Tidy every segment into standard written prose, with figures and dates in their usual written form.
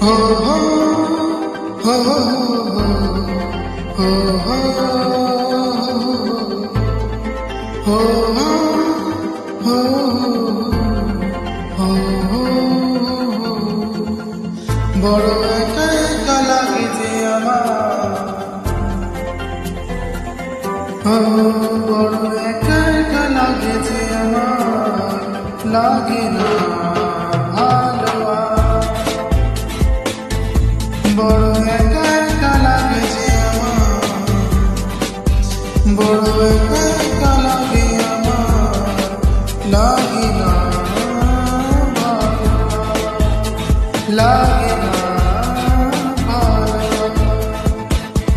हो हो हो हो हो हो বড় একা একা লাগে যে আমার, বড় একা একা লাগে যে আমার, লাগে না ভালো আর। বড় একা একা লাগে যে আমার, বড় একা একা লাগে আমার, লাগে না ভালো আর, লাগে না ভালো।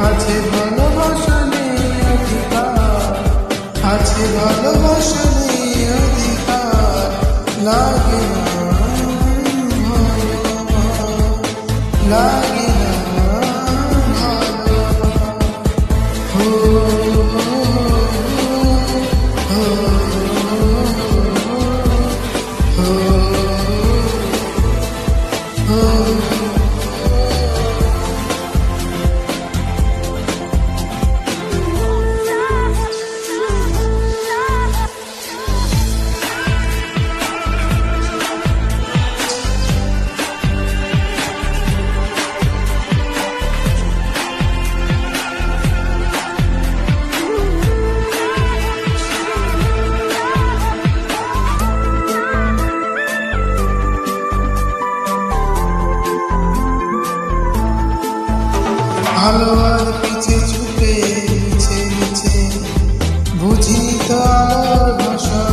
আছে ভালোবাসা নেই অধিকার, আছে ভালোবাসা নেই অধিকার, লাগে না ভালো, লাগে না ভালো। হো হো হো হো। ভালো আর পিছে ছুটে মিছে মিছে বুঝিনি তো আলোর ভাষা,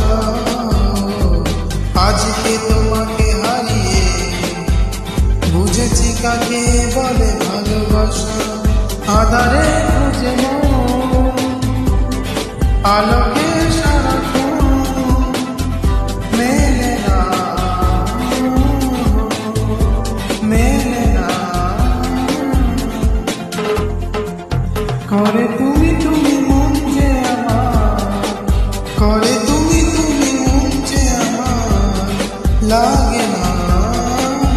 আজকে তোমাকে হারিয়ে বুঝেছি কাকে বলে ভালোবাসা। আধারে খুঁজে আলোকে সারাক্ষণ মেলে না, মেলে না। করে তুমি তুমি মন যে আমার, করে তুমি তুমি মন যে আমার, লাগে না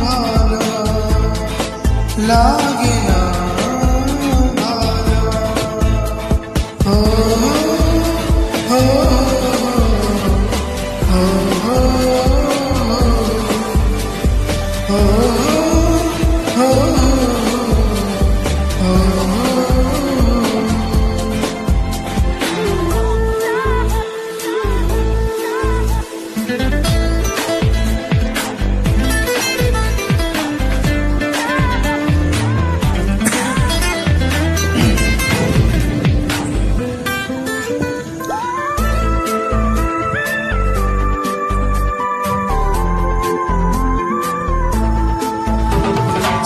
ভালো, লাগে না ভালো। হো হো হো হো হো হো হো।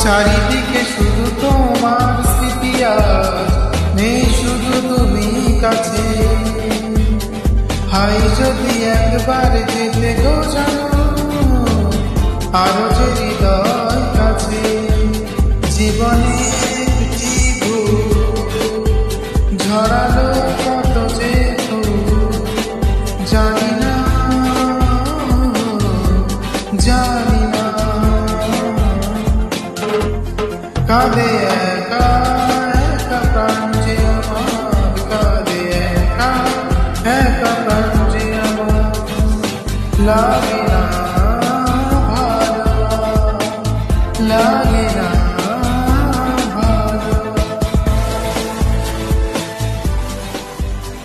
চারিদিকে শুধু তোমার স্মৃতি, আজ নেই শুধু তুমি কাছে। হাই যদি একবার যেতে গো জানো, আরো যে হৃদয় কাছে। জীবনের ঝরালো কত যে জানি না, জানি না। কাঁদে একা একা প্রাণ যে আমার, কাঁদে একা একা প্রাণ যে আমার, লাগে না।